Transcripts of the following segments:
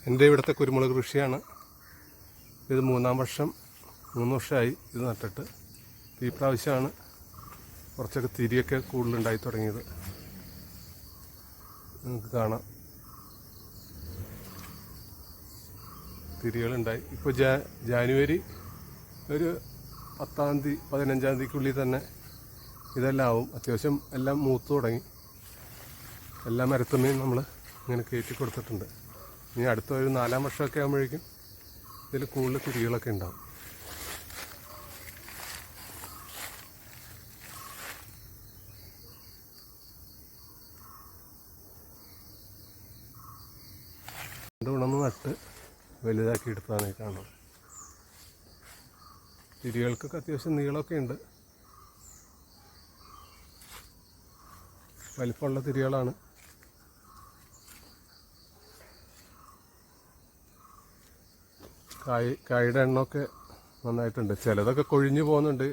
എൻ്റെ ഇവിടുത്തെ കുരുമുളക് കൃഷിയാണ്. ഇത് 3 വർഷമായി ഇത് നട്ടിട്ട്. ഈ പ്രാവശ്യമാണ് കുറച്ചൊക്കെ തിരിയൊക്കെ കൂടുതലുണ്ടായി തുടങ്ങിയത്. നിങ്ങൾക്ക് കാണാം, തിരികളുണ്ടായി. ഇപ്പോൾ ജാനുവരി ഒരു 10-ാം തീയതി 15-ാം തീയതിക്കുള്ളിൽ തന്നെ ഇതെല്ലാം ആവും. അത്യാവശ്യം എല്ലാം മൂത്ത് തുടങ്ങി. എല്ലാ മരത്തുമ്മയും നമ്മൾ ഇങ്ങനെ കയറ്റി കൊടുത്തിട്ടുണ്ട്. ഇനി അടുത്ത ഒരു 4-ാം വർഷമൊക്കെ ആകുമ്പോഴേക്കും ഇതിൽ കൂടുതൽ തിരികളൊക്കെ ഉണ്ടാവും. ഉണന്ന് നട്ട് വലുതാക്കി എടുത്തതാണ് ഈ കാണുന്നത്. തിരികൾക്കൊക്കെ അത്യാവശ്യം നീളമൊക്കെ ഉണ്ട്. വലിപ്പമുള്ള തിരികളാണ്. കായുടെ എണ്ണമൊക്കെ നന്നായിട്ടുണ്ട്. ചിലതൊക്കെ കൊഴിഞ്ഞു പോകുന്നുണ്ട്.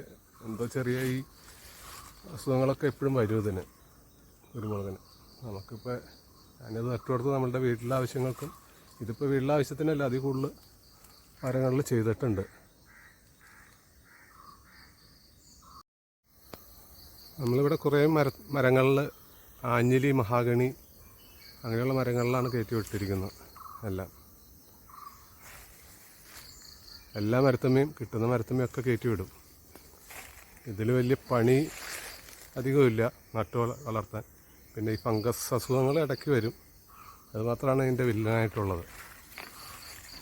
എന്തോ ചെറിയ ഈ അസുഖങ്ങളൊക്കെ എപ്പോഴും വരും ഇതിന്, കുരുമുളകിന്. നമുക്കിപ്പോൾ ഞാനത് നട്ടുകൊടുത്ത് നമ്മളുടെ വീട്ടിലെ ആവശ്യങ്ങൾക്കും, ഇതിപ്പോൾ വീട്ടിലെ ആവശ്യത്തിനല്ല, അതിൽ കൂടുതൽ മരങ്ങളിൽ ചെയ്തിട്ടുണ്ട്. നമ്മളിവിടെ കുറേ മരങ്ങളിൽ ആഞ്ഞിലി, മഹാഗണി അങ്ങനെയുള്ള മരങ്ങളിലാണ് കയറ്റി വിട്ടിരിക്കുന്നത്. എല്ലാ മരത്തമ്മയും കിട്ടുന്ന മരത്തമ്മയും ഒക്കെ കയറ്റി വിടും. ഇതിൽ വലിയ പണി അധികമില്ല നട്ടു വളർത്താൻ. പിന്നെ ഈ ഫംഗസ് അസുഖങ്ങൾ ഇടയ്ക്ക് വരും, അതുമാത്രമാണ് ഇതിൻ്റെ വില്ലനായിട്ടുള്ളത്.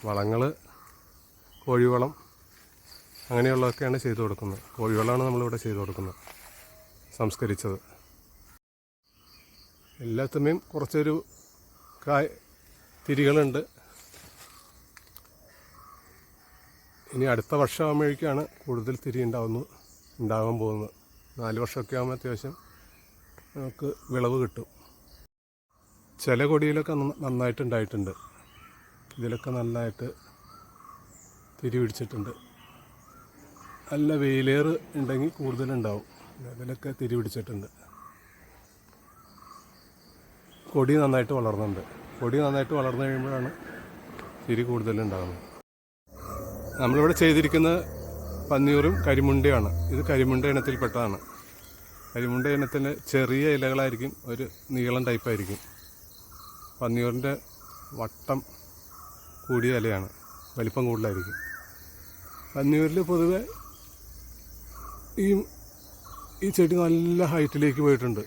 വളങ്ങൾ കോഴിവളം അങ്ങനെയുള്ളതൊക്കെയാണ് ചെയ്തു കൊടുക്കുന്നത്. കോഴിവളമാണ് നമ്മളിവിടെ ചെയ്തു കൊടുക്കുന്നത്, സംസ്കരിച്ചത്. എല്ലാത്തമ്മയും കുറച്ചൊരു തിരികളുണ്ട്. ഇനി അടുത്ത വർഷമാകുമ്പോഴേക്കാണ് കൂടുതൽ തിരി ഉണ്ടാകാൻ പോകുന്നത്. 4 വർഷമൊക്കെ ആകുമ്പോൾ അത്യാവശ്യം നമുക്ക് വിളവ് കിട്ടും. ചില കൊടിയിലൊക്കെ നന്നായിട്ടുണ്ടായിട്ടുണ്ട്. ഇതിലൊക്കെ നന്നായിട്ട് തിരി പിടിച്ചിട്ടുണ്ട്. നല്ല വെയിലേറ് ഉണ്ടെങ്കിൽ കൂടുതലുണ്ടാവും. അതിലൊക്കെ തിരി പിടിച്ചിട്ടുണ്ട്. കൊടി നന്നായിട്ട് വളർന്നുണ്ട്. കൊടി നന്നായിട്ട് വളർന്നു കഴിയുമ്പോഴാണ് തിരി കൂടുതലുണ്ടാകുന്നത്. നമ്മളിവിടെ ചെയ്തിരിക്കുന്നത് പന്നിയൂറും കരിമുണ്ടയാണ്. ഇത് കരിമുണ്ട ഇനത്തിൽപ്പെട്ടതാണ്. കരിമുണ്ട ഇനത്തിന് ചെറിയ ഇലകളായിരിക്കും, ഒരു നീളം ടൈപ്പായിരിക്കും. പന്നിയൂറിൻ്റെ വട്ടം കൂടിയ ഇലയാണ്, വലിപ്പം കൂടുതലായിരിക്കും. പന്നിയൂരിൽ പൊതുവെ ഈ ചെടി നല്ല ഹൈറ്റിലേക്ക് പോയിട്ടുണ്ട്.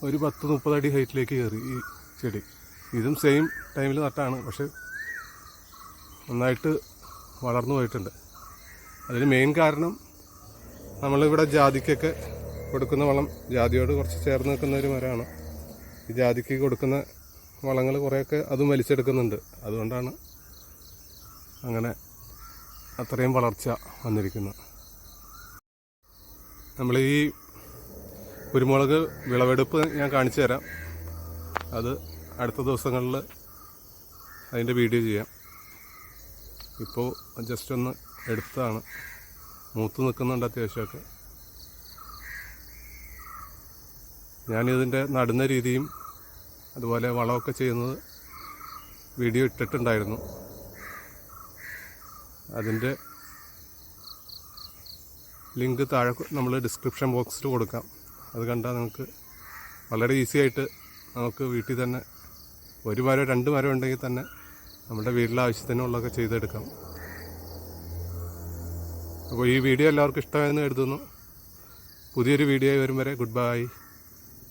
ഒരു 10-30 അടി ഹൈറ്റിലേക്ക് കയറി ഈ ചെടി. ഇതും സെയിം ടൈമിൽ നട്ടാണ്, പക്ഷെ നന്നായിട്ട് വളർന്നു പോയിട്ടുണ്ട്. അതിന് മെയിൻ കാരണം നമ്മളിവിടെ ജാതിക്കൊക്കെ കൊടുക്കുന്ന വളം, ജാതിയോട് കുറച്ച് ചേർന്ന് നിൽക്കുന്ന ഒരു മരമാണ്. ഈ ജാതിക്ക് കൊടുക്കുന്ന വളങ്ങൾ കുറേയൊക്കെ അതും വലിച്ചെടുക്കുന്നുണ്ട്. അതുകൊണ്ടാണ് അങ്ങനെ അത്രയും വളർച്ച വന്നിരിക്കുന്നത്. നമ്മൾ ഈ കുരുമുളക് വിളവെടുപ്പ് ഞാൻ കാണിച്ചു തരാം. അത് അടുത്ത ദിവസങ്ങളിൽ അതിൻ്റെ വീഡിയോ ചെയ്യാം. ഇപ്പോൾ ജസ്റ്റ് ഒന്ന് എടുത്തതാണ്. മൂത്ത് നിൽക്കുന്നുണ്ട് അത്യാവശ്യമൊക്കെ. ഞാനിതിൻ്റെ നടുന്ന രീതിയും അതുപോലെ വളമൊക്കെ ചെയ്യുന്നത് വീഡിയോ ഇട്ടിട്ടുണ്ടായിരുന്നു. അതിൻ്റെ ലിങ്ക് താഴെ നമ്മൾ ഡിസ്ക്രിപ്ഷൻ ബോക്സിൽ കൊടുക്കാം. അത് കണ്ടാൽ നമുക്ക് വളരെ ഈസി ആയിട്ട് നമുക്ക് വീട്ടിൽ തന്നെ 1 മരം 2 മരം ഉണ്ടെങ്കിൽ തന്നെ നമ്മുടെ വീട്ടിലെ ആവശ്യത്തിനുള്ളതൊക്കെ ചെയ്തെടുക്കാം. അപ്പോൾ ഈ വീഡിയോ എല്ലാവർക്കും ഇഷ്ടമായെന്ന് കരുതുന്നു. പുതിയൊരു വീഡിയോ വരും വരെ ഗുഡ് ബൈ.